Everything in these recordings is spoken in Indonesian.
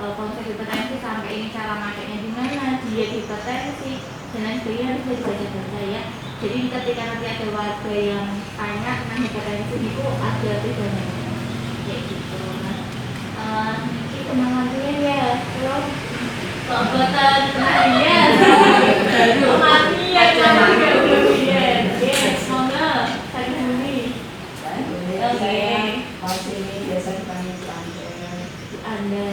konsep hipertensi sampai ini cara makainya gimana, diet hipertensi dan lain sebagainya harus dibaca-baca ya. Jadi ketika nanti ada warga yang tanya tentang hipertensi itu ada bedanya kayak gitu. Nah, ini penanganannya ya, kalau obat-obatan ya, baru mati ya, semoga saya ini. Saya mau sini biasa dipanggil Anda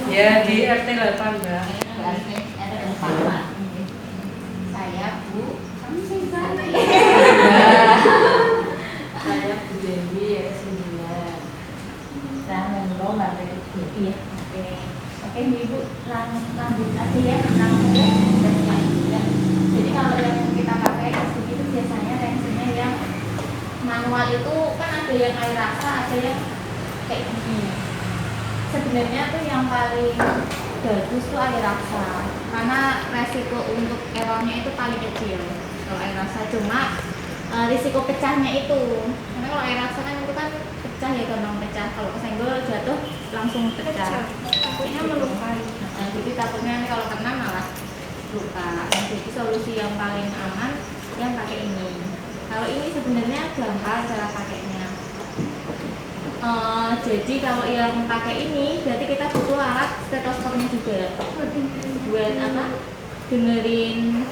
ya di RT 8 Mbak. berarti ada empat. Saya Bu saya Bu Dewi ya 9. Saya menurut Mbak Dewi. iya oke Ibu lanjut aja ya namanya ya. Jadi kalau yang kita pakai itu biasanya tensinya yang manual itu kan ada yang air rasa, ada yang kayak gini. Sebenarnya tuh yang paling bagus tuh air rasa karena resiko untuk errornya itu paling kecil kalau air rasa, cuma risiko pecahnya itu karena kalau air rasa kan itu kan pecah ya, gampang pecah, kalau kesenggol jatuh langsung pecah, takutnya melukai. Jadi takutnya kalau kena malah luka. Jadi solusi yang paling aman yang pakai ini. Kalau ini sebenarnya gampang cara pakainya. Jadi kalau yang pakai ini berarti kita butuh alat stetoskopnya juga buat apa? Dengerin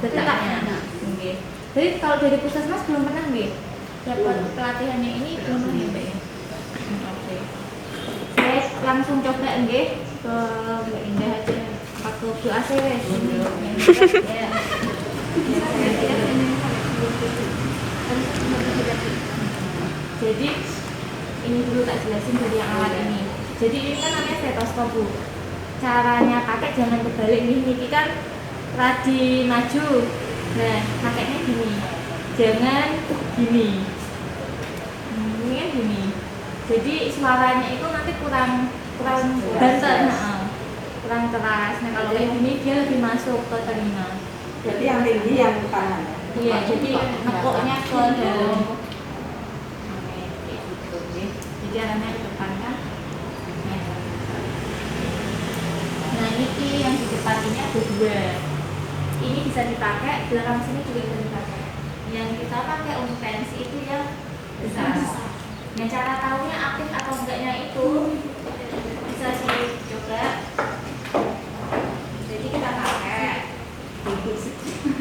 detaknya. Okay. Jadi kalau dari puskesmas belum pernah nih dapat pelatihannya ini belum pernah ya Mbak ya? Oke. Saya langsung coba nggih ke Mbak Indah aja pakai Bu AC wes. Ya. Jadi ini dulu tak jelasin dari yang alat ini. Jadi ini kan namanya stetoskop Bu. Caranya pakai jangan kebalik nih, ini kan radi maju. Nah, pakainya gini. Jangan gini. Ini kan gini. Jadi suaranya itu nanti kurang banter, kurang keras. Nah, kalau kayak gini dia lebih masuk ke telinga. Jadi yang tinggi yang kanan. Iya, jadi nekuknya ke dalam. Jadi arahnya ke depan kan. Nah ini yang di depan ini ada dua. Ini bisa dipakai, belakang sini juga bisa dipakai. Yang kita pakai untuk tensi itu yang besar. Nah cara tahunya aktif atau enggaknya itu bisa dicoba. Jadi kita pakai.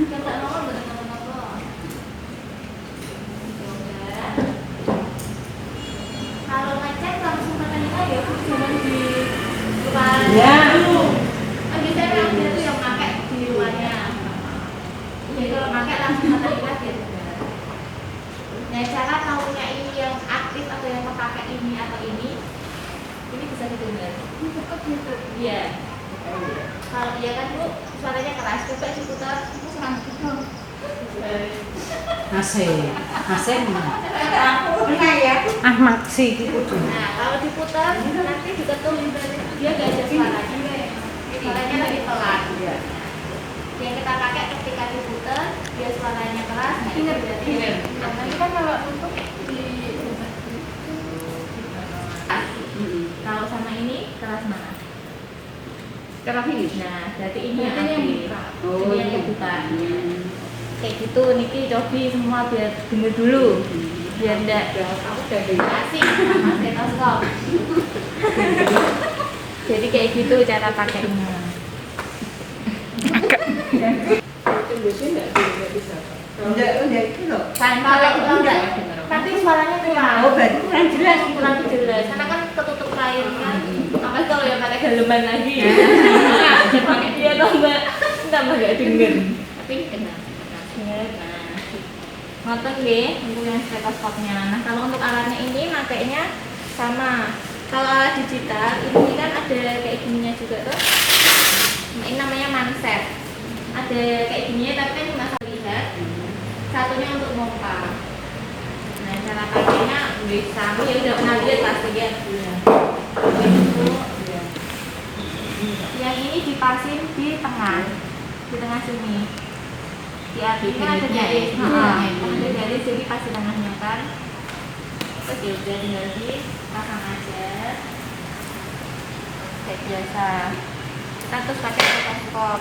Coba nomor betul-betul. Kalau ngecek langsung ke telinga ya, jangan di luar dulu. Biasanya yang dia tuh yang pakai di luarnya. Jadi kalau pakai langsung ke telinga biar benar. Nah cara tahunya ini yang aktif atau yang terpakai ini atau ini bisa didengar. Iya. Kalau iya kan Bu, suaranya keras. Coba diputar, serang gitu. AC mana? Pernah ya? Maksi gitu. Nah, kalau diputar nanti diketuk dia gak ada suaranya. Suaranya lebih pelan. Yang kita pakai ketika diputar dia suaranya keras. Ingat berarti. Nanti kan kalau untuk di kalau sama ini keras mana? Keras ini. Nah, berarti ini yang buka. Ini yang dibuka. Kayak gitu, Niki cobi semua biar denger dulu. Biar enggak asik sama stetoskop. Jadi kayak gitu cara pakainya. Enggak itu loh. Kalau enggak nanti suaranya kurang. Oh, berarti kurang jelas. Kurang jelas. Karena kan ketutup kainnya. Apalagi kalau yang pakai daleman lagi. Pakai dia tambah enggak denger. Tapi kena. Ngoten nggih untuk yang stetoskopnya. Nah, kalau untuk alatnya ini makainya sama. Kalau alat digital ini kan ada kayak gininya juga tuh. Nah, ini namanya manset. Ada kayak gininya tapi kan cuma saya lihat. Satunya untuk pompa. Nah, cara pakainya bisa. Ya udah pernah lihat pasti ya. Yang ini dipasin di tengah sini. Ya, ini kan ada garis, ada garis jadi pas di tengahnya kan. Terus ya udah tinggal di pasang aja. kayak biasa. Kita terus pakai stetoskop.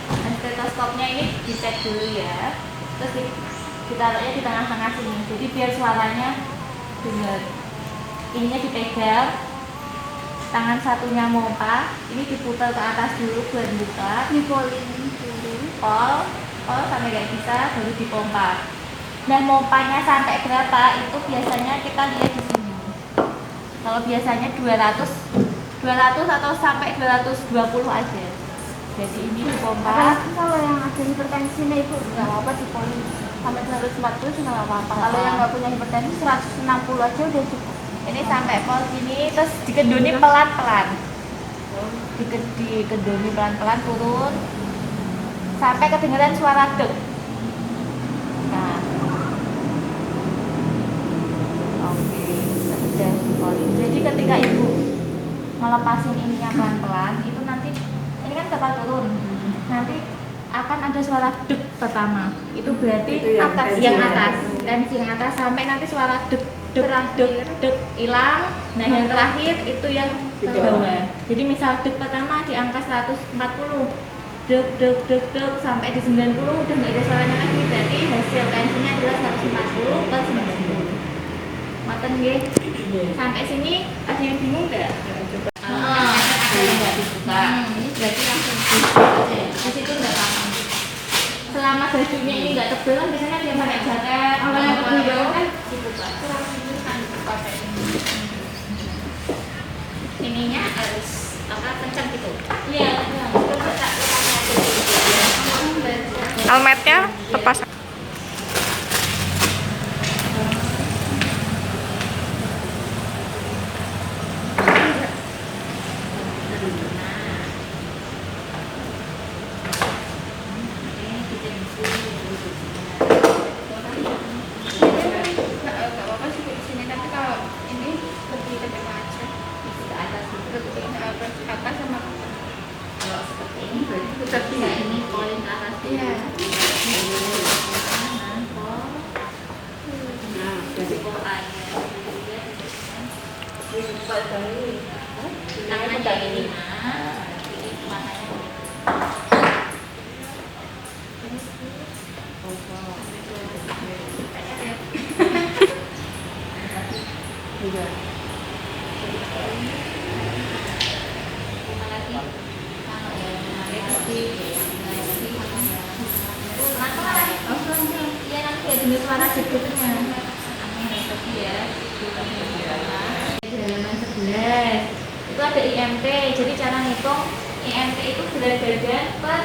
Nah, stetoskopnya ini dicek dulu ya, terus ditaruhnya di tengah-tengah sini, jadi biar suaranya dengar. Ininya dipegang, tangan satunya mompa, ini diputar ke atas dulu buat buka, Nipolin dulu. pol sampai kayak bisa, baru dipompa. Nah, mompanya sampai berapa itu biasanya kita lihat di sini. Kalau biasanya 200 atau sampai 220 aja. Jadi ini dipompa. Apalagi kalau yang ada hipertensinya itu nggak apa-apa dipolin sampai 240 sih nggak apa-apa. Kalau yang nggak punya hipertensi 160 aja udah cukup. Ini sampai pol sini, terus dikeduni pelan-pelan. Dikeduni pelan-pelan turun sampai kedengeran suara deg. Nah, oke, sudah dipolin. Jadi ketika ibu melepasin ininya pelan-pelan, itu nanti ini kan bakal turun. Nanti akan ada suara deg pertama. Itu berarti Itu yang yang tensi yang atas sampai nanti suara deg deg hilang. Nah, yang terakhir itu yang ke bawah. Jadi misal deg pertama di angka 140, deg sampai di 90 udah nggak ada suaranya lagi, berarti hasil tensinya adalah 140 per 90. Maten nggih? Sampai sini ada yang bingung nggak? Ada yang nggak dibuka. Ini berarti langsung dibuka aja. Di situ nggak apa-apa. Selama bajunya ini nggak tebel kan biasanya dia pakai jaket. Kalau yang tebel kan dibuka. Kan dibuka kayak ini. Ininya harus kencang gitu. Iya, kencang. Almetnya lepas. Iya, nanti ada dengar suara jeduknya. Halaman 11 itu ada IMT. Jadi cara ngitung IMT itu berat badan per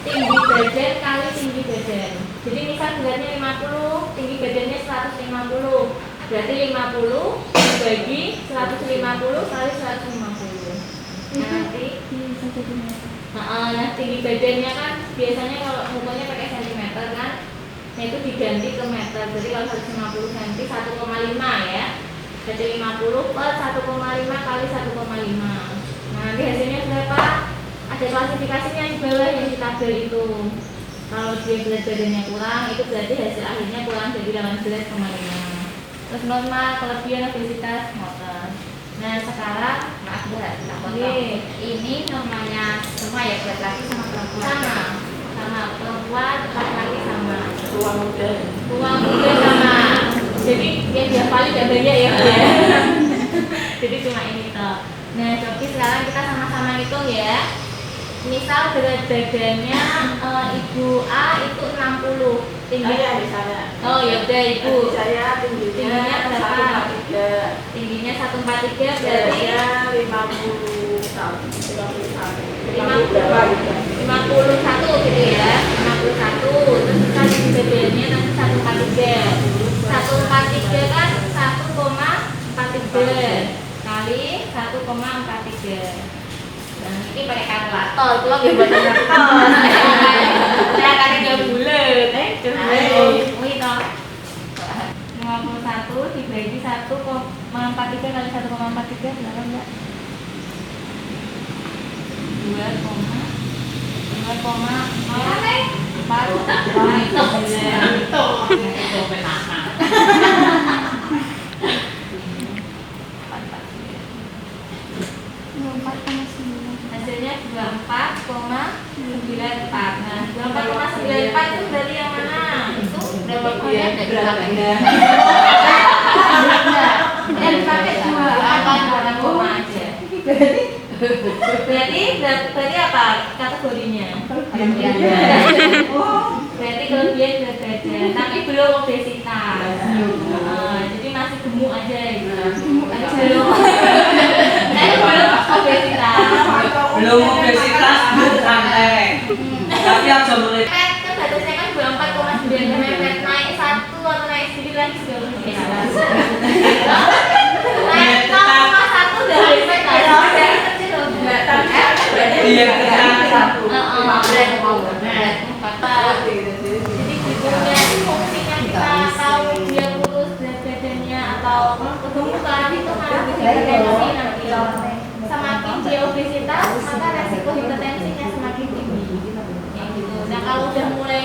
tinggi badan kali tinggi badan. Jadi misal beratnya 50, tinggi badannya 150, berarti 50 dibagi 150 kali 150. Nanti nah, tinggi badannya kan biasanya kalau ngukurnya pakai sentimeter kan, nah itu diganti ke meter. Jadi kalau 150 cm 1,5 ya, jadi 50 per 1,5 kali 1,5. Nah, nanti hasilnya berapa? Ada klasifikasinya di bawah yang di tabel itu. Kalau dia berat badannya kurang, itu berarti hasil akhirnya kurang jadi 18,5. Terus normal, kelebihan obesitas motor. Nah, sekarang Maaf berat, ini namanya semua ya laki-laki sama perempuan. sama perempuan, laki-laki sama. Ruang muda. Ruang muda sama. Jadi yang dihafalin gak banyak ya, Bu, ya. Jadi cuma ini toh. Nah, coba sekarang kita sama-sama hitung ya. Misal berat badannya Ibu A itu 60 tinggi. Di sana. Oh ya udah Ibu. Saya Tingginya berapa? Tingginya 143 berarti 50 tahun. 51 gitu ya. 51. Terus kita tinggi badannya nanti 143. 143 kan 1,43 kali 1,43. Nah, ini pakai kalkulator, itu lagi buat kalkulator. Saya akan tiga bulan, ini toh 51 dibagi 1,43 kali 1,43 berapa enggak? 2,0 2,0 Hasilnya 24,94. Nah, 24,94 itu dari yang mana? Itu berapa Iya, kali? berapa? Dipakai dua koma aja. Berarti apa kategorinya? Berarti kelebihan berat badan, tapi belum obesitas. Jadi masih gemuk aja gitu. Belum obesitas. Belum obesitas, belum santai. Tapi yang jumlah Kan batasnya kan 24,9, mepet naik 1 atau naik sedikit lagi sudah obesitas. Naik 0,1 udah obesitas. Dari kecil loh. dia satu. Jadi tujuannya fungsinya kita tahu dia kurus berat badannya atau kegemukan itu malah hipertensi nanti. Semakin dia obesitas maka resiko hipertensinya semakin tinggi. Kayak gitu. Nah kalau udah mulai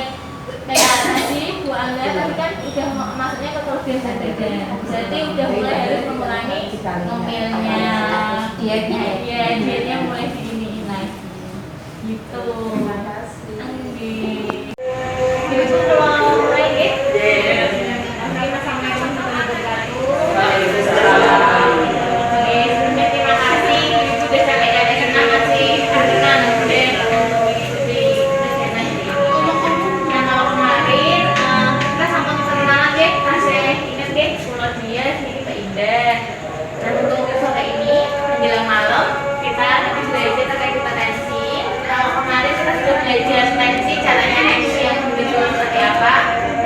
kayak tadi Bu Angga tadi kan udah maksudnya ke kelebihan berat badan. Berarti udah mulai harus mengurangi ngemilnya, dietnya mulai diiniin lagi. Gitu. Ibu mau mulai deh. Assalamualaikum warahmatullahi wabarakatuh. Oke, sebelumnya terima kasih Ibu udah sampai ada senang ngasih saringan deh untuk mengikuti kegiatan ini. Nah kalau kemarin kita sama kenalan deh, kasih ingat deh pulau dia sini Mbak Indah. Nah untuk sore ini menjelang malam kita nanti belajar terkait hipertensi. Kalau kemarin kita sudah belajar tensi caranya tensi yang begitu seperti apa,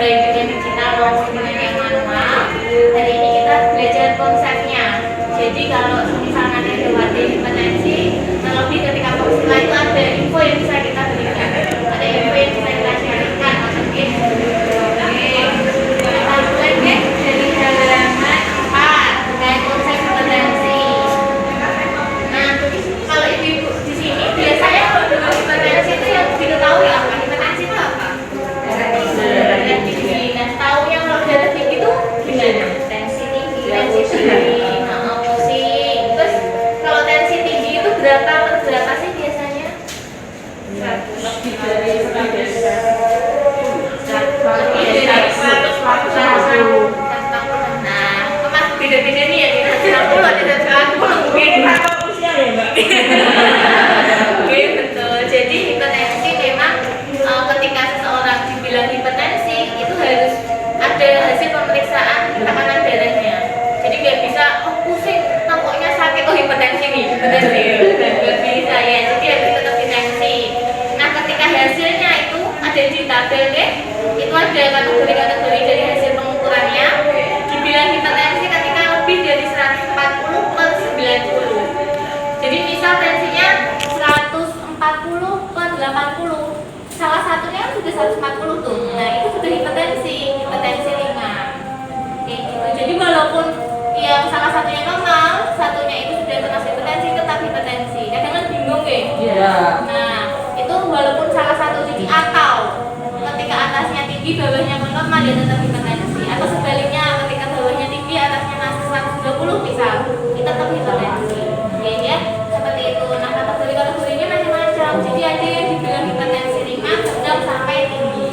baik dengan digital maupun dengan yang manual. Hari ini kita belajar konsepnya. Jadi kalau misalnya ada lewati hipertensi, terlebih ketika posisi itu ada info yang bisa kita berikan, ada info yang bisa kita sharingkan, maksudnya. Oke, kita mulai deh dari halaman 4 terkait konsep hipertensi. Nah, kalau ibu di sini biasanya kalau dengan hipertensi itu yang diketahui apa? Hipertensi itu apa? Darah tinggi. Nah, tahu yang kalau darah tinggi itu gimana? Tensi tinggi, pusing. Terus kalau tensi tinggi itu berapa per berapa sih biasanya? 100 lebih dari 100. Nah, kemas beda-beda nih ya, tidak 90 atau tidak 100 mungkin faktor usia ya Mbak. Oke, betul. Jadi hipertensi memang ketika seseorang dibilang hipertensi itu harus ada hasil pemeriksaan tekanan darahnya. Jadi nggak bisa pusing, tampaknya sakit, hipertensi nih, hipertensi. Nggak bisa ya, jadi harus tetap hipertensi. Nah, ketika hasilnya itu ada di tabel deh, itu ada kategori-kategori dari hasil pengukurannya. Dibilang hipertensi ketika lebih dari 140 per 90. Jadi misal tensinya 140 per 80, salah satunya kan sudah 140 tuh. Nah itu sudah hipertensi ringan. Kayak gitu. Jadi walaupun yang salah satunya normal, satunya itu sudah termasuk hipertensi, tetap hipertensi. Kadang kan bingung ya. Iya. Nah itu walaupun salah satu tinggi atau ketika atasnya tinggi, bawahnya normal, dia tetap hipertensi. Atau sebaliknya ketika bawahnya tinggi, atasnya masih 120 misal, kita tetap hipertensi. Ya, seperti itu. Nah kategori-kategorinya macam-macam. Jadi ada yang dibilang hipertensi ringan, sedang sampai tinggi.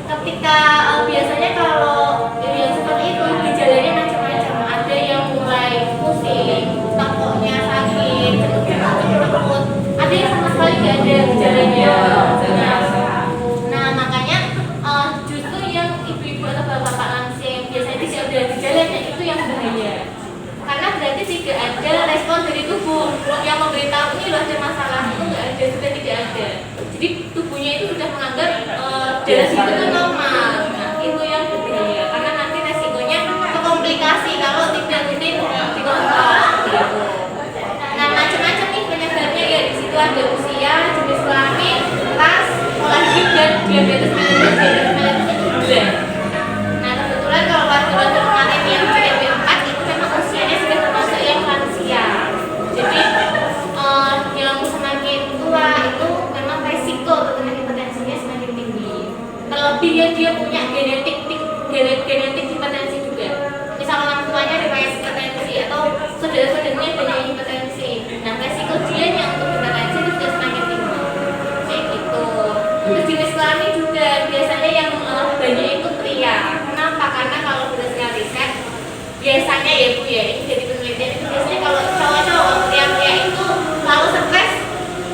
Ketika biasanya kalau yang seperti itu gejalanya macam-macam. Ada yang mulai pusing, tengkuknya sakit, cenut-cenut, ada yang sama sekali tidak ada gejalanya. Nah makanya justru yang ibu-ibu atau bapak-bapak lansia yang biasanya tidak ada gejalanya itu yang bahaya. Karena berarti tidak ada respon dari tubuh yang memberitahu ini loh ada masalah, itu nggak ada, sudah tidak ada. Jadi tubuhnya itu sudah menganggap darah itu normal. Nah itu yang berbahaya karena nanti resikonya komplikasi kalau tidak rutin dikontrol. Gitu. Nah macam-macam nih penyebabnya ya, di situ ada usia, jenis kelamin, ras, pola hidup dan diabetes mellitus itu gula. Nah kebetulan kalau warga-warga kemarin yang CRB4 itu memang usianya sudah termasuk yang lansia. Jadi yang semakin tua itu memang resiko terkena hipertensinya semakin tinggi. ya, ini jadi penelitian itu biasanya kalau cowok-cowok pria-pria itu kalau stres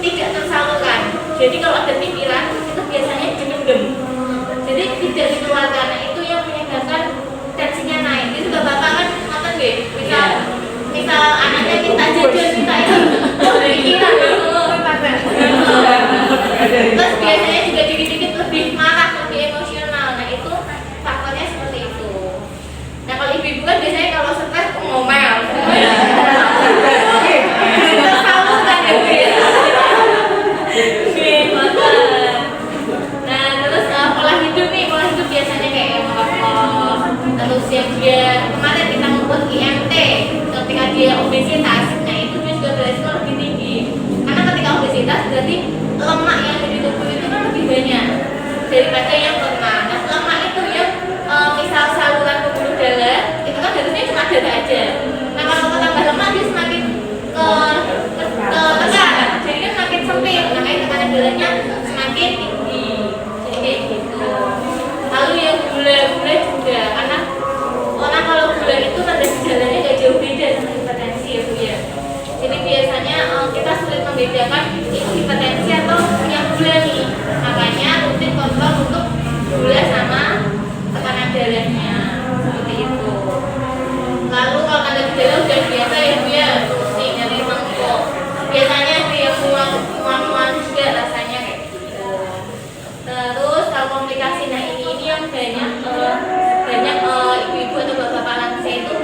tidak tersalurkan. Jadi kalau ada pikiran itu biasanya dipendem, jadi tidak dikeluarkan. Nah, itu yang menyebabkan tensinya naik. Itu juga bapak kan nonton deh, misal anaknya minta jajan, minta itu, pikiran terus biasanya juga dikit-dikit lebih marah, lebih emosional. Nah itu faktornya seperti itu. Nah kalau ibu-ibu kan biasanya kalau stres ngomel, tersalurkan ya Bu ya. Nah terus pola hidup nih, pola hidup biasanya kayak merokok, terus yang dia kemarin kita membuat IMT ketika dia obesitas. Nah itu dia juga beresiko lebih tinggi, karena ketika obesitas berarti lemak yang ada di tubuh itu kan lebih banyak daripada yang pernah. Nah lemak itu yang misal saluran pembuluh darah itu kan harusnya cuma darah aja. Nah kalau tambah lemak dia semakin tekan, jadi kan semakin sempit, makanya tekanan darahnya semakin tinggi. Jadi kayak gitu. Lalu yang gula juga, karena orang kalau gula itu tanda gejalanya gak jauh beda sama hipertensi ya Bu ya. Jadi biasanya kita sulit membedakan itu hipertensi atau yang gula nih. Makanya rutin kontrol untuk gula sama tekanan darahnya seperti itu. Lalu kalau tanda gejala udah biasa ya Bu ya, pusing, nyeri tengkuk. Biasanya dia mual-mual juga rasanya kayak gitu. Terus kalau komplikasi, nah ini yang banyak ibu-ibu atau bapak-bapak lansia itu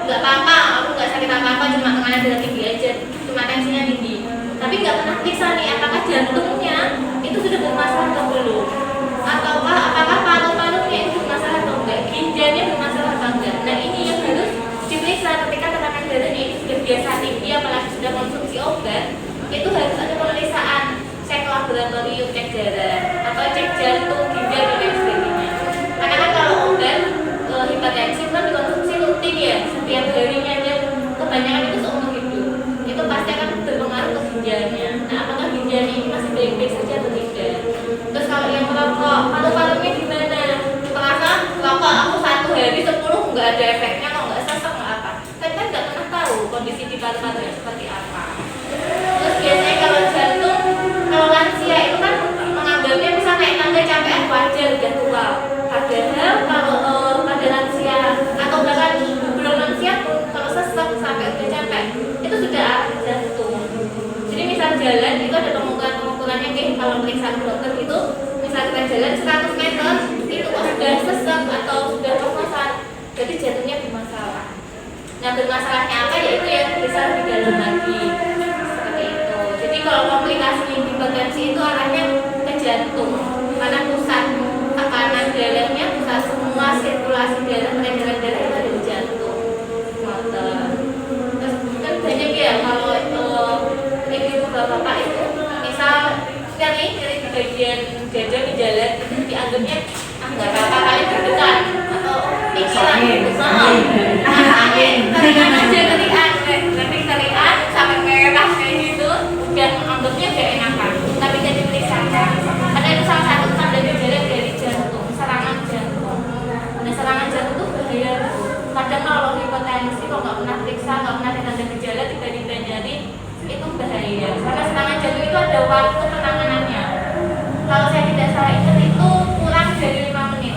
nggak apa-apa, aku nggak sakit apa-apa, cuma tekanan darah tinggi aja, cuma tensinya tinggi. Tapi nggak pernah periksa nih apakah jantungnya itu sudah bermasalah atau belum, ataukah apakah paru-parunya itu bermasalah atau enggak, ginjalnya bermasalah atau enggak. Nah ini yang harus diperiksa ketika tekanan darahnya itu sudah biasa tinggi, apalagi sudah konsumsi obat, itu harus ada pemeriksaan, cek laboratorium, cek darah, atau cek jantung, ginjal dan lain sebagainya. Karena kan kalau obat hipertensi kan dikonsumsi rutin ya, setiap harinya dan kebanyakan itu seumur hidup, itu pasti akan berpengaruh ke ginjalnya. Nah apakah ginjalnya ini masih baik-baik saja atau tidak. Terus kalau yang merokok, paru-parunya gimana? Terasa rokok aku 1 hari 10 nggak ada efeknya, kok nggak sesek nggak apa, tapi kan nggak pernah tahu kondisi di paru-parunya seperti apa. Terus biasanya kalau jantung, kalau lansia itu kan menganggapnya bisa naik tangga capek wajar udah tua. Padahal kalau pada lansia atau bahkan belum lansia pun kalau sesek sampai udah capek itu sudah arah jantung. Jadi misal jalan itu ada pengukurannya kayak kalau periksa dokter itu, misal kita jalan 100 meter itu kok sudah sesek atau sudah kos-kosan, jadi jantungnya bermasalah. Nah bermasalahnya apa ya itu yang bisa lebih dalam lagi seperti itu. Jadi kalau komplikasi hipertensi itu arahnya ke jantung, karena pusat tekanan darahnya, pusat semua sirkulasi darah, peredaran darah itu ada di jantung. Terus kan banyak ya kalau ibu bapak itu misal nyari di bagian dada di jalan itu dianggapnya nggak apa-apa kali berdekan atau pikiran tarikan aja nanti tarikan sampai merah kayak gitu udah anggapnya gak enakan, tapi jadi periksakan karena itu salah satu tanda gejala dari jantung, serangan jantung. Nah serangan jantung itu bahaya. Kadang kalau hipertensi kok nggak pernah periksa, nggak pernah tanda gejala, tiba-tiba nyari itu bahaya. Karena serangan jantung itu ada waktu penanganannya. Kalau saya tidak salah ingat itu kurang dari 5 menit.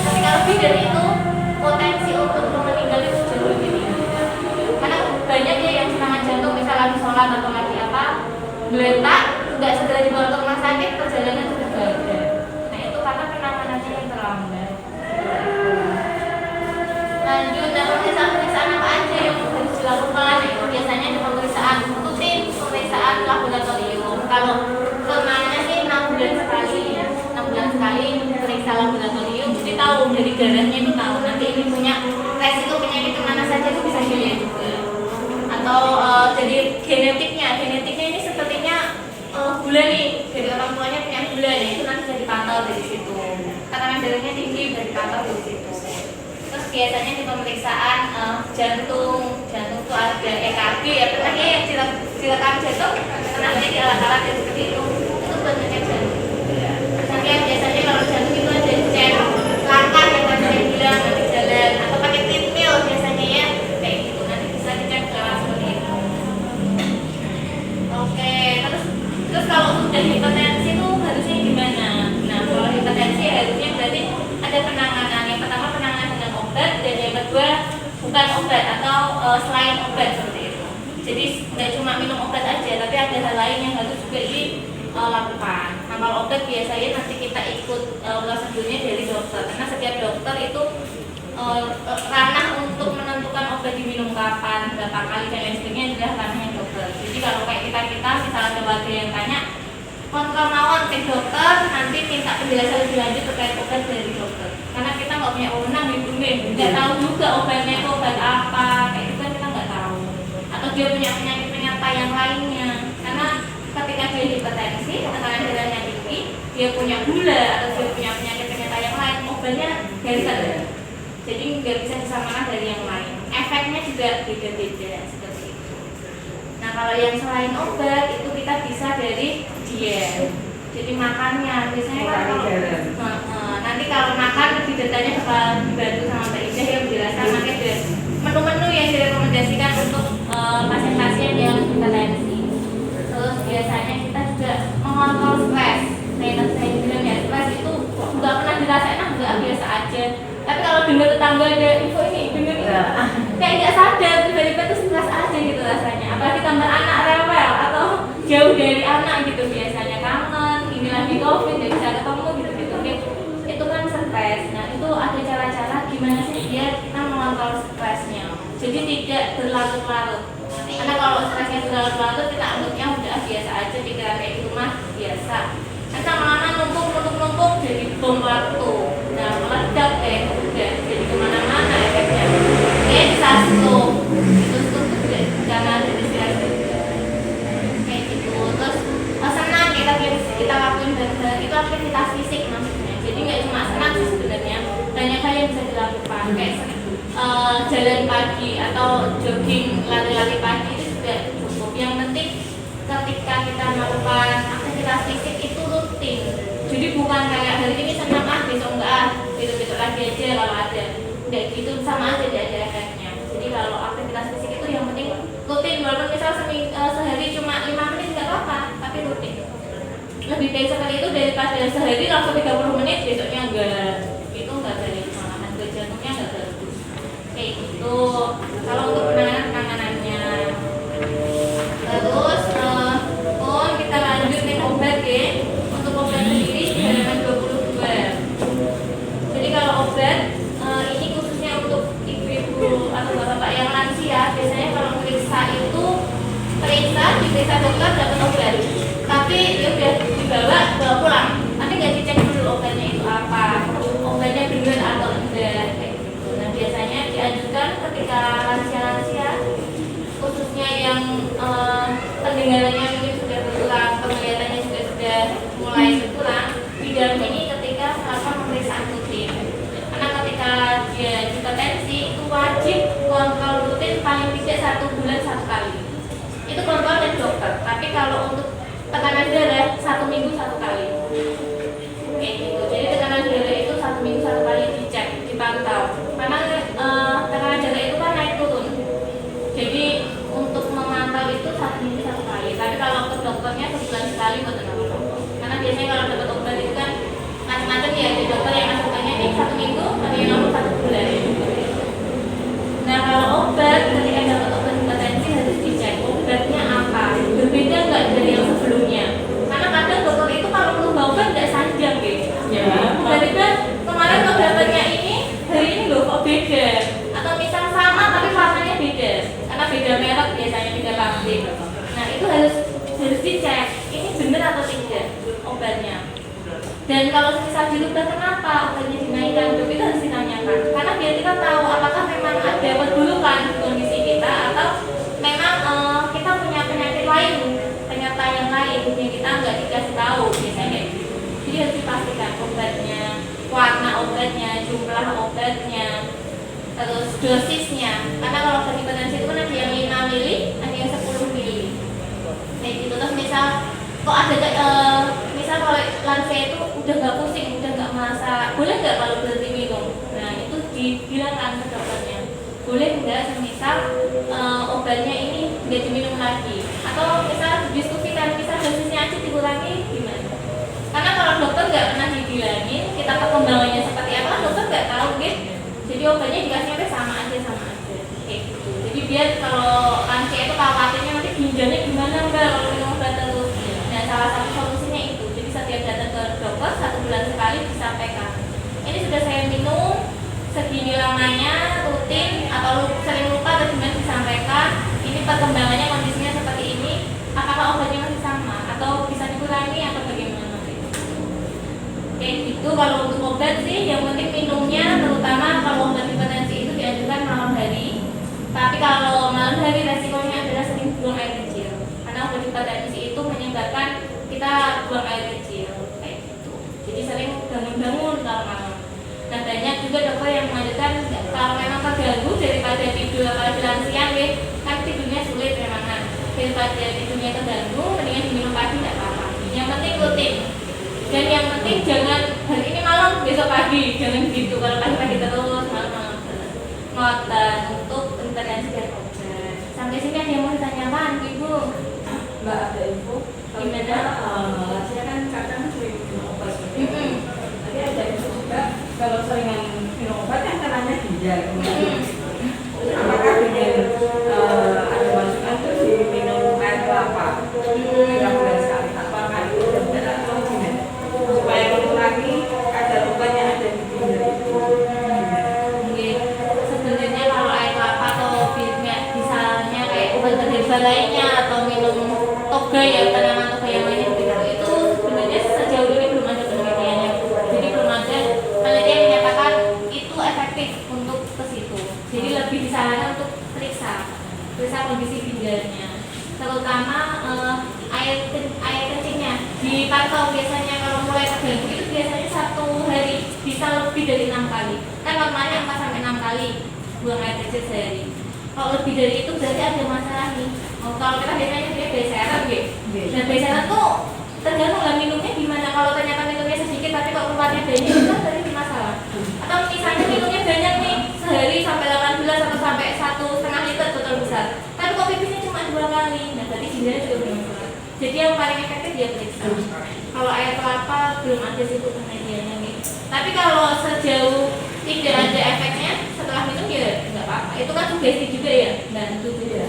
Tapi kalau lebih dari itu potensi untuk meninggal itu jauh lebih tinggi. Karena banyak ya yang serangan jantung misal lagi sholat atau lagi apa geletak, nggak segera dibawa ke rumah sakit, perjalanan sudah gagal. Nah itu karena penanganannya yang terlambat. Lanjut, nah pemeriksaan apa aja yang harus dilakukan? Itu biasanya ada pemeriksaan rutin, pemeriksaan laboratorium. Kalau kemana sih 6 bulan sekali, 6 bulan sekali periksa laboratorium. Jadi tahu dari darahnya itu tahu nanti ini punya resiko penyakit kemana saja itu bisa dilihat juga. Atau dari genetiknya ini sepertinya gula nih, dari orang tuanya punya gula nih, itu nanti bisa dipantau dari situ. Tekanan darahnya tinggi bisa dipantau dari situ. Terus biasanya di pemeriksaan jantung itu ada EKG ya, pernah ya yang silakan jantung, pernah di alat-alat yang seperti itu buat ngecek jantung. Nanti biasanya kalau jantung itu ada cek langkah yang tadi saya bilang, nanti jalan atau pakai treadmill biasanya ya, kayak bukan obat atau selain obat seperti itu. Jadi nggak cuma minum obat aja, tapi ada hal lain yang harus juga dilakukan. Nah kalau obat biasanya nanti kita ikut prosedurnya dari dokter, karena setiap dokter itu ranah untuk menentukan obat diminum kapan, berapa kali dan lain sebagainya adalah ranahnya dokter. Jadi kalau kayak kita misalnya ada warga yang tanya kontrol mawon ke dokter, nanti minta penjelasan lebih lanjut terkait obat dari dokter. Karena kita nggak punya wewenang nggak tahu juga obatnya itu obat apa, kayak itu kan kita nggak tahu. Atau dia punya penyakit penyerta yang lainnya. Karena ketika dia hipertensi, tekanan darahnya tinggi, dia punya gula atau dia punya penyakit penyerta yang lain, obatnya beda. Jadi nggak bisa disamakan dari yang lain. Efeknya juga beda-beda seperti itu. Nah kalau yang selain obat itu kita bisa dari diet. Jadi makannya biasanya kan kalau nanti kalau makan lebih detailnya bakal dibantu sama Mbak Indah yang menjelaskan makanya ada menu-menu yang direkomendasikan untuk pasien-pasien yang hipertensi. Terus biasanya kita juga mengontrol stres. Saya bilang ya stres itu nggak pernah dirasain nggak biasa aja. Tapi kalau dengar tetangga ada info ini, dengar ini, kayak nggak sadar tiba-tiba tuh stres aja gitu rasanya. Apalagi tambah anak rewel atau jauh dari anak gitu biasanya kangen, ini lagi COVID, nggak bisa ketemu gitu-gitu. Itu kan stres. Nah itu ada cara-cara gimana sih biar kita mengontrol stresnya. Jadi tidak berlarut-larut. Karena kalau stresnya berlarut-larut kita anggapnya udah biasa aja, pikiran kayak di rumah biasa. Nanti lama-lama numpuk jadi bom waktu. Nah meledak udah jadi kemana-mana efeknya. Bisa stroke, itu stroke juga karena ada respirasi kayak gitu. Terus senang kita lakuin bareng-bareng itu aktivitas fisik maksudnya. Jadi nggak cuma senang sih sebenarnya, banyak hal yang bisa dilakukan kayak jalan pagi atau jogging, lari-lari pagi itu juga cukup. Yang penting ketika kita melakukan aktivitas fisik itu rutin. Jadi bukan kayak hari ini senang besok enggak besok lagi aja kalau ada. Enggak gitu, sama aja tidak ada efeknya. Jadi kalau aktivitas fisik itu yang penting rutin, walaupun misal sehari cuma 5 menit enggak apa-apa, tapi rutin. Lebih baik seperti itu daripada sehari langsung 30 menit besoknya enggak. Itu enggak baik, malahan ke jantungnya enggak bagus. Kayak gitu. Kalau untuk penanganannya. Terus kita lanjut nih obat ya. Untuk obat sendiri di halaman 22. Jadi kalau obat ini khususnya untuk ibu-ibu atau bapak-bapak yang lansia, biasanya kalau periksa itu diperiksa dokter dapat obat. Tapi ya udah dibawa pulang. Tapi nggak dicek dulu obatnya itu apa, obatnya benar atau enggak kayak gitu. Nah biasanya dianjurkan ketika lansia-lansia, khususnya yang pendengarannya mungkin sudah berkurang, penglihatannya juga sudah mulai berkurang, didampingi ketika melakukan pemeriksaan rutin. Karena ketika dia hipertensi itu wajib kontrol rutin paling tidak 1 bulan 1 kali. Itu kontrol dari dokter. Tapi kalau untuk tekanan darah 1 minggu 1 kali. Kayak gitu. Jadi tekanan darah itu 1 minggu 1 kali dicek, dipantau. Karena tekanan darah itu kan naik turun. Jadi untuk memantau itu 1 minggu 1 kali. Tapi kalau ke dokternya sebulan sekali buat apa? Karena biasanya kalau dapat obat itu kan macam-macam ya. Ada dokter yang masukannya ini 1 minggu, ada yang langsung 1 bulan. Nah kalau obat ketika dapat obat hipertensi harus dicek obatnya apa, berbeda nggak dari yang sebelumnya. Karena kadang dokter itu kalau merubah obat nggak sanjang gitu. Tiba-tiba kemarin obatnya ini, hari ini loh kok beda. Atau misal sama tapi warnanya beda. Karena beda merek biasanya, beda pabrik. Nah itu harus dicek ini benar atau tidak obatnya. Dan kalau misal dirubah kenapa obatnya dinaikkan, itu harus ditanyakan. Karena biar kita tahu apakah memang ada perburukan kondisi kita atau memang kita punya penyakit lain, penyerta yang lain yang kita nggak dikasih tahu biasanya. Jadi harus dipastikan obatnya, warna obatnya, jumlah obatnya, terus dosisnya. Karena kalau obat hipertensi itu kan ada yang 5 mili, ada yang 10 mili. Kayak gitu. Terus misal kok ada misal kalau lansia itu udah nggak pusing, udah nggak merasa, boleh nggak kalau berhenti minum? Nah itu dibilangkan ke dokternya, boleh nggak semisal obatnya ini nggak diminum lagi, atau misal diskusikan, misal dosisnya aja dikurangi gimana? Karena kalau dokter nggak pernah dibilangin kita perkembangannya seperti apa, dokter nggak tahu gitu. Jadi obatnya dikasihnya sama aja. Jadi biar kalau lansia itu khawatirnya nanti ginjalnya gimana mbak kalau minum obat terus. Nah salah satu solusinya itu, jadi setiap datang ke dokter 1 bulan sekali disampaikan. Ini sudah saya minum segini lamanya, rutin atau sering lupa atau gimana disampaikan. Ini perkembangannya kondisinya seperti ini. Apakah obatnya masih sama atau bisa dikurangi atau bagaimana? Oke, itu kalau untuk obat sih yang penting minumnya, terutama kalau obat hipertensi itu dianjurkan malam hari. Tapi kalau malam hari resikonya adalah sering buang air kecil, karena obat hipertensi itu menyebabkan kita buang air kecil kayak gitu. Jadi sering bangun-bangun kalau malam. Nah banyak juga dokter yang mengajarkan kalau memang terganggu daripada tidur apalagi lansia kan tidurnya sulit memang daripada tidurnya terganggu mendingan diminum pagi tidak apa-apa. Yang penting rutin. Dan yang penting jangan hari ini malam besok pagi, jangan gitu. Kalau pagi-pagi terus malam-malam terus. Ngotot untuk intervensi dan obat. Sampai sini ada yang mau ditanyakan, Ibu? Mbak ada info. Gimana? Lansia kan kadang sering minum obat. Tapi ada info juga kalau seringan minum obat kan karena ginjal. Apakah dengan ada masukan tuh diminum air kelapa 3 bulan sekali? Apakah itu benar atau gimana? Supaya mengurangi kadar obat yang ada di ginjal itu. Sebenarnya kalau air kelapa atau misalnya kayak obat herbal lainnya atau minum toga ya, tanaman toga yang lainnya itu sebenarnya sejauh ini belum ada penelitiannya. Jadi belum ada penelitian yang menyatakan itu efektif untuk ke situ. Jadi lebih disarankan untuk periksa kondisi ginjalnya, terutama air kencingnya dipantau. Biasanya kalau mulai terganggu itu biasanya 1 hari bisa lebih dari 6 kali. Kan normalnya 4 sampai 6 kali buang air kecil sehari. Kalau lebih dari itu berarti ada masalah nih. Kalau kita biasanya dia beseran gitu. Dan beseran tuh tergantung lah minumnya gimana. Kalau ternyata minumnya sedikit tapi kok keluarnya banyak itu kan berarti masalah. Atau misalnya minumnya banyak nih sehari sampai 18 atau sampai 1,5 liter botol besar. Tapi kok pipisnya cuma 2 kali. Nah berarti ginjalnya juga bermasalah. Jadi yang paling efektif dia periksa. Kalau air kelapa belum ada sih penelitiannya nih. Tapi kalau sejauh tidak ada efeknya setelah minum ya nggak apa-apa. Itu kan sugesti juga ya, bantu juga.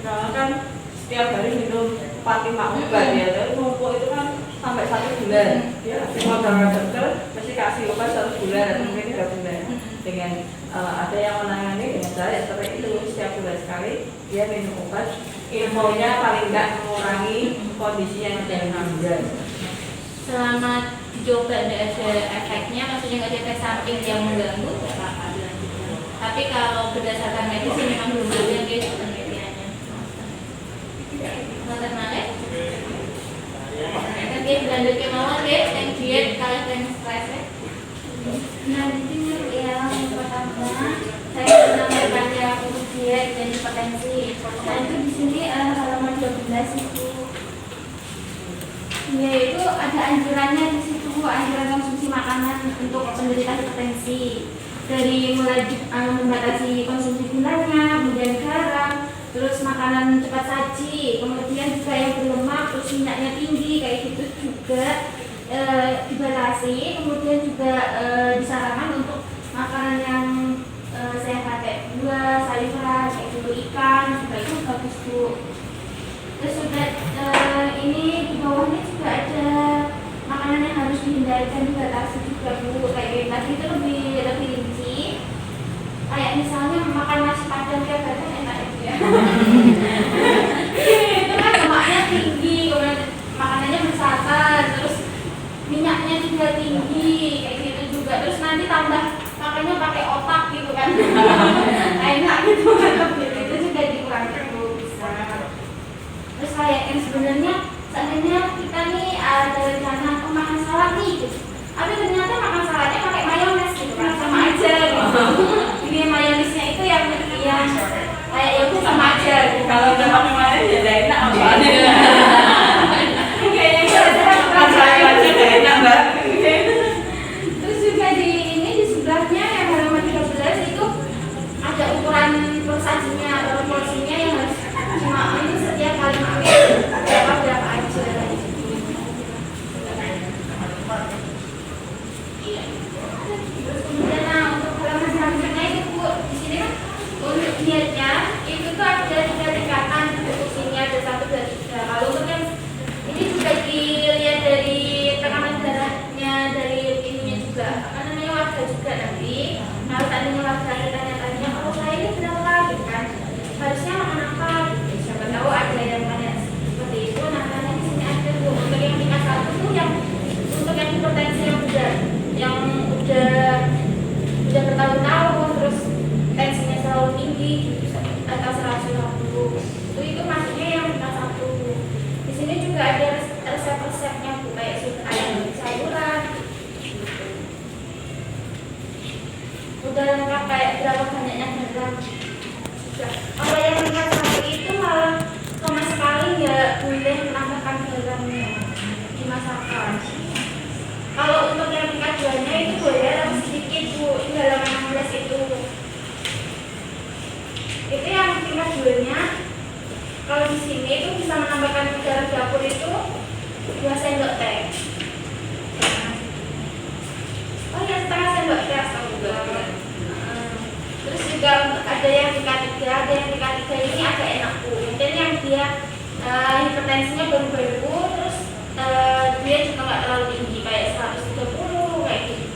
Kalau kan setiap hari minum 4-5 obat ya, tapi numpuk itu kan sampai 1 bulan. Ya, semua dokter mesti kasih obat 1 bulan atau mungkin 3 bulan. Dengan ada yang menangani dengan cara seperti itu setiap bulan sekali dia minum obat. Infonya paling nggak mengurangi kondisi yang ada di ginjal. Selama dicoba tidak ada efeknya, maksudnya nggak ada efek samping yang mengganggu, tidak apa-apa dilanjutkan. Tapi kalau berdasarkan medis memang belum ada gitu penelitiannya. Nggak ternarik? Nanti dilanjut ke mawar deh, yang diet kalian yang stres ya. Nah, di sini yang pertama saya pernah baca buku diet dan hipertensi. Nah, itu di sini halaman 12 itu. Ya, itu ada anjurannya di situ, anjuran konsumsi makanan untuk penderita hipertensi. Dari mulai membatasi konsumsi gulanya, kemudian garam, terus makanan cepat saji, kemudian juga yang berlemak, terus minyaknya tinggi, kayak gitu juga dibatasi. Kemudian juga disarankan untuk makanan yang sehat kayak buah, sayuran, kayak gitu, ikan, juga itu bagus Bu. Terus sudah ini di bawahnya juga ada makanan yang harus dihindari dan dibatasi juga Bu. Kayak tadi itu lebih rinci. Kayak misalnya makan nasi padang tiap hari kan enak itu ya. Itu kan lemaknya tinggi, kemudian makanannya bersantan, terus minyaknya juga tinggi, kayak gitu juga. Terus nanti tambah makannya pakai otak gitu kan. Enak gitu kan, itu juga dikurangi Bu, bisa. Terus kayak yang sebenarnya seandainya kita nih ada rencana makan salad nih gitu. Tapi ternyata makan saladnya pakai mayones gitu kan, sama aja gitu. Jadi mayonesnya itu yang kayak ya itu sama aja gitu. Kalau udah pakai mayones ya udah enak apa? Kayaknya Kan saya aja udah enak Mbak. Terus juga di ini di sebelahnya yang halaman 13 itu ada ukuran porsinya atau porsinya yang harus cuma ini setiap kali makan berapa aja. Terus kemudian gitu, atas ratu-ratu itu masuknya yang tingkat 1. Di sini juga ada resep-resepnya Bu, kayak sayuran gitu. Udah lengkap kayak berapa banyaknya garam juga. Kalau yang tingkat 1 itu malah sama sekali nggak boleh menambahkan garamnya di masakan. Kalau untuk yang tingkat 2-nya itu boleh tapi sedikit Bu, di halaman 16 itu. Itu yang tingkat 2-nya. Kalau di sini itu bisa menambahkan garam dapur itu 2 sendok teh. Oh ya, setengah sendok teh astagfirullah. Terus juga ada yang tingkat 3, ada yang tingkat 3 ini agak enak Bu. Mungkin yang dia hipertensinya baru-baru, terus dia juga nggak terlalu tinggi kayak 130 kayak gitu.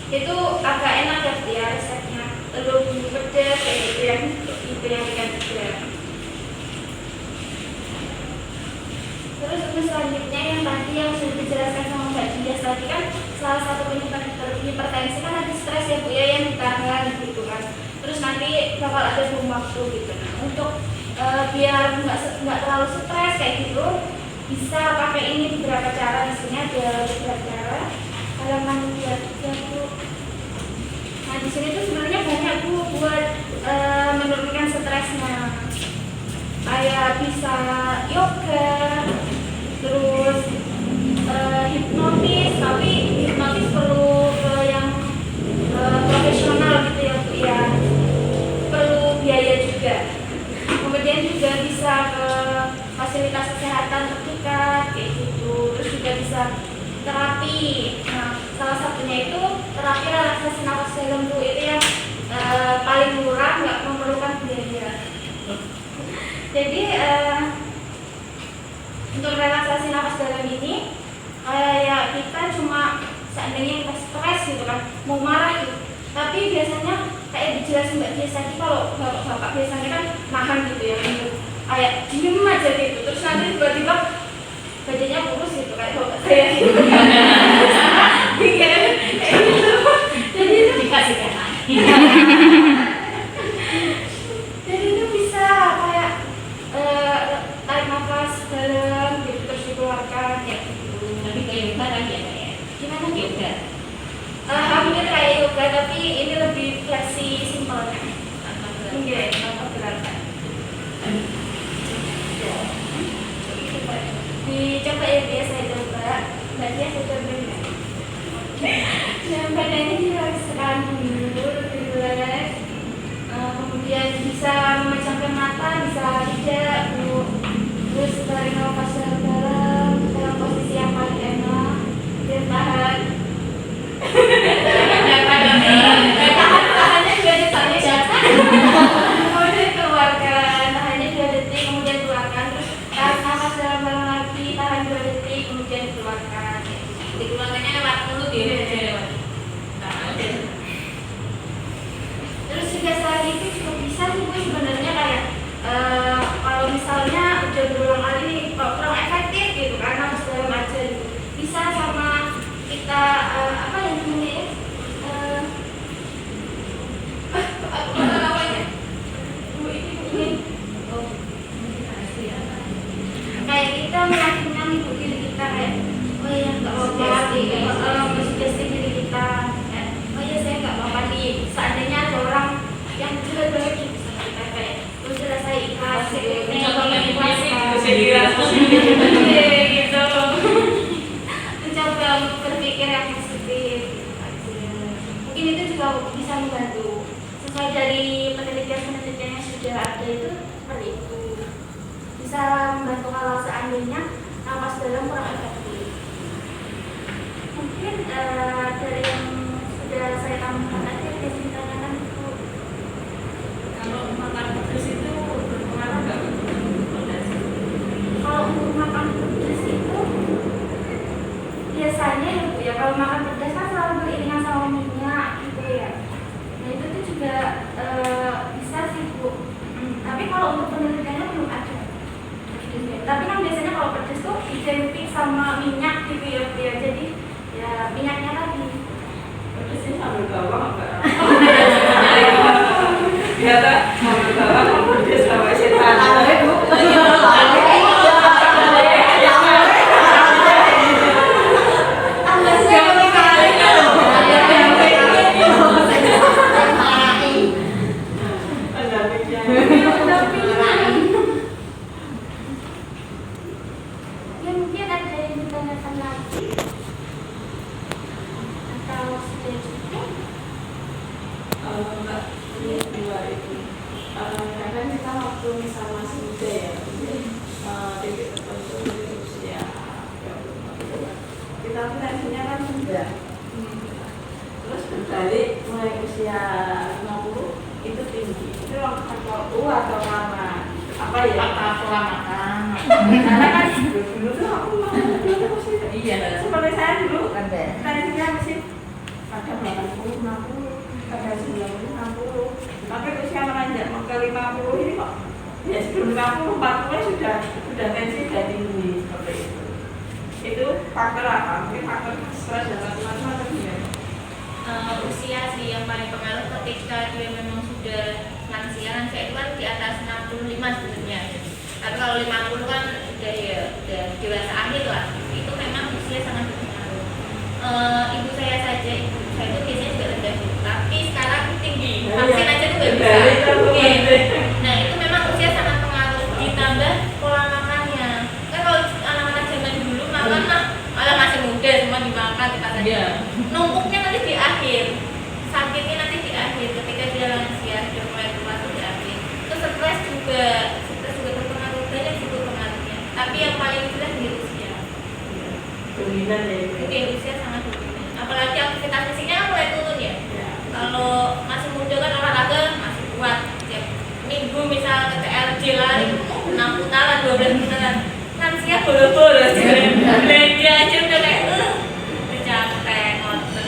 Itu agak enak ya dia resepnya, telur bumbu pedas kayak gitu yang tingkat 3. Terus untuk selanjutnya yang tadi yang sudah dijelaskan sama Mbak Dias tadi kan salah satu penyebab hipertensi kan ada stres ya Bu ya, yang ditahan gitu kan. Terus nanti bakal ada bom waktu gitu. Nah, untuk biar nggak terlalu stres kayak gitu, bisa pakai ini beberapa cara. Di sini ada beberapa cara. Halaman 23 Bu. Nah di sini tuh sebenarnya banyak Bu buat menurunkan stresnya. Kayak bisa yoga, terus hipnotis, tapi hipnotis perlu ke yang profesional gitu ya Bu ya. Perlu biaya juga. Kemudian juga bisa ke fasilitas kesehatan terdekat kayak gitu. Terus juga bisa terapi. Nah, salah satunya itu terapi relaksasi nafas dalam Bu, itu yang paling murah, nggak memerlukan biaya. Jadi untuk relaksasi nafas dalam ini kayak kita cuma seandainya kita stres gitu kan, mau marah gitu. Tapi biasanya kayak dijelasin Mbak Dias tadi, kalau bapak biasanya kan nahan gitu ya, kayak diem aja gitu. Terus nanti tiba-tiba badannya kurus gitu kayak bapak saya gitu. Jadi itu Dikasih kanan. jadi itu bisa kayak tarik nafas dalam gitu terus dikeluarkan kayak gitu. Tapi kayak yoga kan ya Kak ya? Gimana Yoga. Hampir kayak yoga tapi ini lebih fleksi simpelnya. Enggak, tanpa gerakan. Dicoba ya biasa coba. Mbak Dia saya coba ya. Nah, badannya dilaksanakan dulu, lebih relax. Kemudian bisa memejamkan mata, bisa tidak Bu. Terus tarik nafas dalam posisi yang paling enak. Dan tahan. Tahannya 2 detik. Kemudian keluarkan, tahannya 2 detik, kemudian keluarkan. Terus tarik nafas dalam lagi, tahan 2 detik, kemudian keluarkan. Dikeluarkannya lewat mulut ya. Terus juga selain itu juga bisa sih Bu sebenarnya kayak kalau misalnya udah berulang kali nih kok kurang efektif gitu kan, nafas dalam aja gitu. Bisa sama kita apa yang namanya ya? Apa namanya? Bu ini. Oh. Kayak kita meyakinkan ibu diri kita kayak oh ya nggak apa-apa, sugesti diri kita. Oh ya saya nggak apa-apa nih. Seandainya ada orang yang jelek banget bisa kita kayak udah saya ikhlas, gitu. Mencoba berpikir yang positif aja. Mungkin itu juga bisa membantu. Sesuai dari penelitian yang sudah ada itu seperti itu. Bisa membantu kalau seandainya nafas dalam kurang efektif. Mungkin dari yang sudah saya tambahkan aja ada yang ditanyakan itu. Kalau makan pedas itu berpengaruh nggak untuk pedas? Kalau untuk makan pedas itu biasanya ya Bu ya, kalau makan pedas kan selalu beriringan sama minyak gitu ya. Nah itu tuh juga bisa sih Bu. Tapi kalau untuk penelitiannya belum ada. Tapi kan biasanya kalau pedas tuh identik sama minyak gitu ya Bu ya. Jadi ya minyaknya tadi. di luar itu. Kadang kita waktu misal masih muda ya, titik tertentu dari usia kita tensinya kan muda. Terus berbalik mulai usia 50 itu tinggi. Itu faktor tua atau karena apa ya? Faktor pola makan. Karena kan dulu tuh aku makan terus itu. Iya. Seperti saya dulu Kan deh. tensinya masih kadang 80, 60, kadang 90, 60. Tapi usia meranjak ke 50 ini kok ya sebelum 50, 40 sudah tensi sudah tinggi seperti itu. Itu faktor apa? Mungkin faktor stres dan macam-macam atau gimana? Usia sih yang paling pengaruh ketika dia memang sudah lansia itu kan di atas 65 sebenarnya. Tapi kalau 50 kan udah dewasa akhir lah. Itu memang usia sangat berpengaruh. Ibu saya saja, ibu saya itu biasanya juga rendah dulu, tapi sekarang tinggi. Vaksin aja tuh nggak bisa. Oke. Nah itu memang usia sangat pengaruh. Ditambah pola makannya. Kan kalau anak-anak zaman dulu makan malah masih muda semua dimakan di pasar. Numpuknya nanti di akhir, sakitnya nanti di akhir. Ketika dia lansia sudah mulai tua itu di akhir. Terus stres juga berpengaruh, banyak juga pengaruhnya. Tapi yang paling jelas di usia. Dominan ya itu. Oke, usia sangat dominan. Apalagi aktivitas fisiknya kan mulai turun ya. Kalau masih muda kan olahraga masih kuat. Tiap minggu misal ke TRJ lari 6 putaran, 12 putaran. Lansia bolo-bolo. Belanja aja udah kayak udah capek ngoten.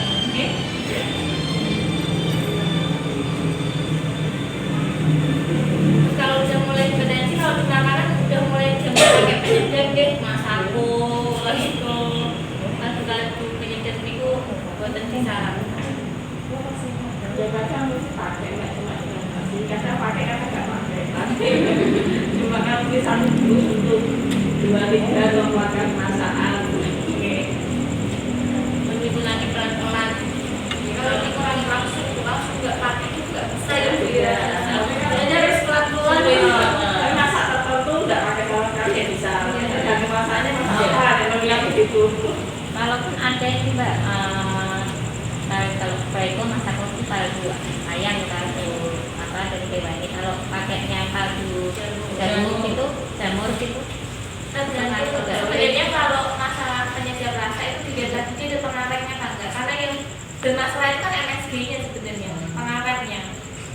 Terus kalau udah mulai bertensi, kalau di makanan udah mulai jam pakai penyedap deh, masako gitu. Lalu penyedap itu buatan disarankan. Ya kadang mesti pakai, nggak cuma dengan nasi. Kadang pakai, kadang nggak pakai. Cuma kan mungkin satu bungkus untuk 2-3 atau makan masakan. Oke. Begitu nanti pelan-pelan. Kalau dikurangi langsung nggak pakai juga bisa ya. Iya. Jadi harus pelan-pelan ya. Tapi masak tertentu nggak pakai sama kaki bisa. Tergantung masaknya masak apa, memang bilang begitu. Kalaupun ada itu mbak, kalau itu masak roti kaldu ayam kaldu apa dari dewani. Kalau pakainya kaldu jamur itu Tergantung. Sebenarnya kalau masalah penyedap rasa itu dilihat lagi ada pengawetnya kan enggak? Karena yang bermasalah itu kan MSG-nya sebenarnya, pengawetnya.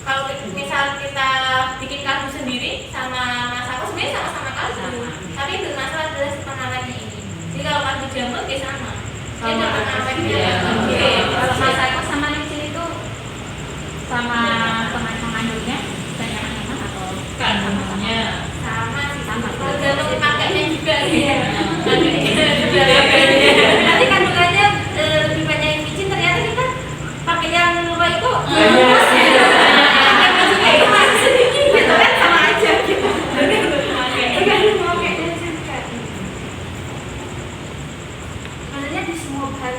Kalau misal kita bikin kaldu sendiri sama masako sebenarnya sama-sama kaldu, tapi yang bermasalah adalah si pengawetnya ini. Jadi kalau kaldu jamur dia sama. Dia ada pengawetnya. Oke. Kalau masako sama licin itu sama pengandungnya banyak anak atau Kandungnya. Sama sih. Sama. Tergantung pakainya juga ya. Nanti kandungannya lebih banyak yang micin, ternyata kita pakai yang lupa itu itu masih sedikit gitu kan, sama aja gitu. Tergantung pakai dari sini. Sebenarnya di semua bahan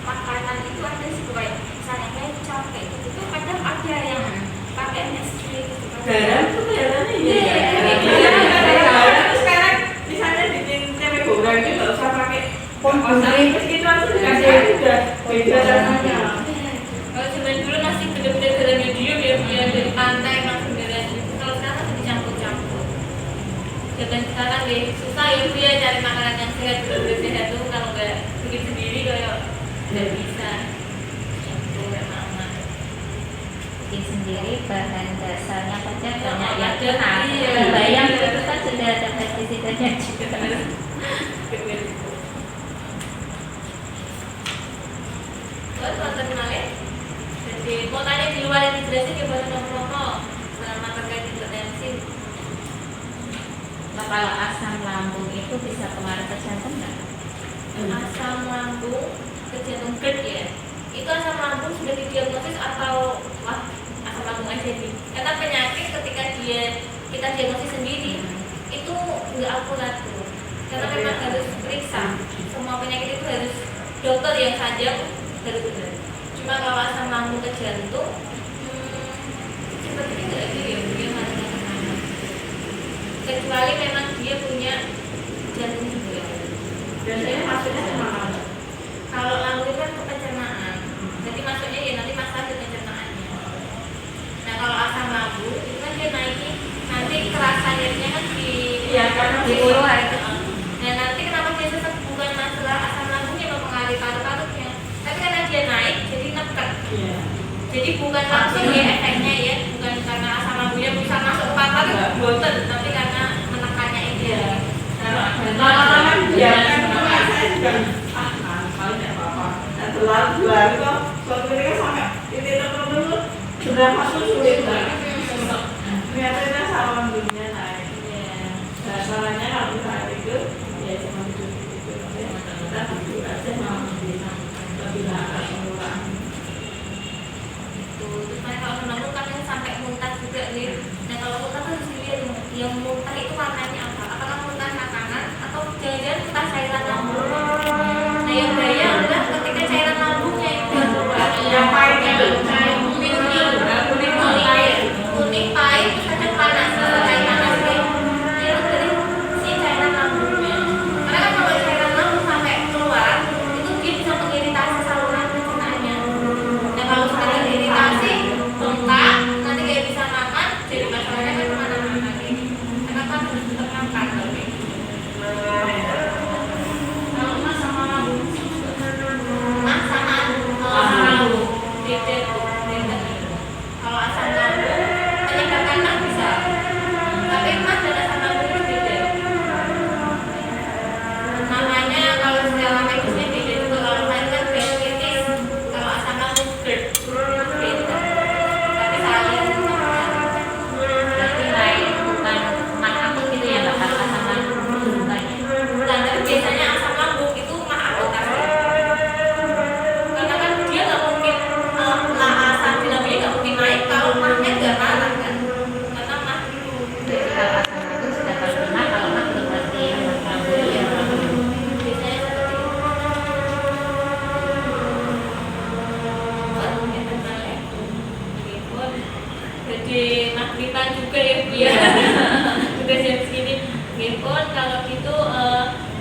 makanan itu ada sih kayak misalnya kecap kayak gitu tuh kadang ada yang pakai MSG gitu kan. Garam tuh kelihatannya Iya. Terus sekarang misalnya bikin tempe goreng itu nggak usah pakai terus itu aja dikasih udah beda rasanya. Kalau zaman dulu masih bener-bener dalam medium ya, dia dari pantai langsung dari itu. Kalau sekarang masih dicampur-campur. Zaman sekarang deh susah ya dia cari makanan yang sehat, bener-bener sehat tuh kalau nggak bikin sendiri kayak nggak bisa. Itu memang bikin sendiri bahan dasarnya saja banyak yang ada, kena. iya. Bayang itu kan sudah ada pestisidanya juga. Terus nonton kenalin. Jadi mau tanya di luar yang dijelasin ya buat nopo selama terkait hipertensi. Nah, kalau asam lambung itu bisa pengaruh ke jantung nggak? Asam lambung ke jantung GERD ya. Itu asam lambung sudah didiagnosis atau asam lambung aja nih? Karena penyakit ketika kita diagnosis sendiri itu nggak akurat tuh. Karena memang harus periksa. Semua penyakit itu harus dokter yang sajang baru benar. Cuma kalau asam lambung ke jantung, sepertinya nggak ada ya dia nggak kecuali memang dia punya jantung juga. Biasanya maksudnya sama. Kalau lambung itu kan ke pencernaan, jadi maksudnya ya nanti masalah di pencernaannya. Nah kalau asam 10 hari itu. Nah nanti kenapa dia sesek bukan masalah asam lambungnya mempengaruhi paru-parunya, tapi karena dia naik jadi neket. Iya. Jadi bukan langsung ya efeknya ya, bukan karena asam lambungnya bisa masuk ke paru-paru, boten, tapi karena menekannya itu ya. Lama-lama biarkan kok saya juga paling tidak apa-apa. Nah berlalu kok suatu ketika sampai titik tertentu sudah masuk sulit banget. Ternyata asam lambungnya naik. Nah salahnya kalau misalnya tidur ya cuma tidur kita tidur aja malah lebih lama mengulang. Terus kalau asam lambung kadang sampai muntah juga nih. Nah kalau muntah kan harus dilihat yang muntah itu warnanya apa? Apakah muntah makanan atau jangan-jangan muntah cairan lambung? Nah yang bahaya adalah ketika cairan lambungnya itu keluar. Yang pahit itu kuning pahit terus ada panas, cairan lambung. Itu dari si cairan lambungnya. Karena kan kalau cairan lambung sampai keluar itu dia bisa mengiritasi saluran pencernaannya. Nah kalau sudah iritasi, muntah, nanti kayak bisa makan, jadi masalahnya kan kemana-mana ini. Karena kan harus ditekankan tapi. Kalau mas sama lambung Mas sama lambung, beda. Kalau asam lambung menyebabkan mah bisa, tapi mah dan asam lambung itu beda. Namanya kalau secara medisnya beda juga. Kalau lain kan bronkitis, kalau asam lambung beda. Tapi saling berarti lain bukan mah akut gitu ya, bakal asam lambung bukannya. Bukan, tapi biasanya asam lambung itu mah akut karena kan dia nggak mungkin asam di lambungnya nggak mungkin naik kalau mahnya nggak marah kan, karena mah itu. Jadi kalau asam lambung sudah pasti mah, kalau mah belum pasti asam lambung ya. Biasanya seperti itu. Mungkin benar ya. Meskipun jadi maghriban juga ya dia. Sudah jam segini. Meskipun kalau gitu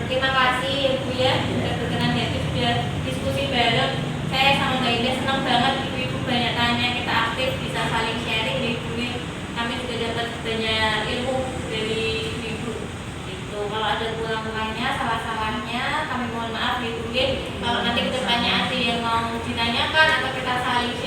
terima kasih ya Bu ya, sudah berkenan ya sudah diskusi bareng. Saya sama Mbak Indah senang banget ibu-ibu banyak tanya, kita aktif bisa saling sharing ya Ibu ya. Kami juga dapat banyak ilmu dari ibu. Itu kalau ada kurang-kurangnya, salah-salahnya kami mohon maaf ya Bu ya. Kalau nanti kedepannya ada yang mau ditanyakan atau kita saling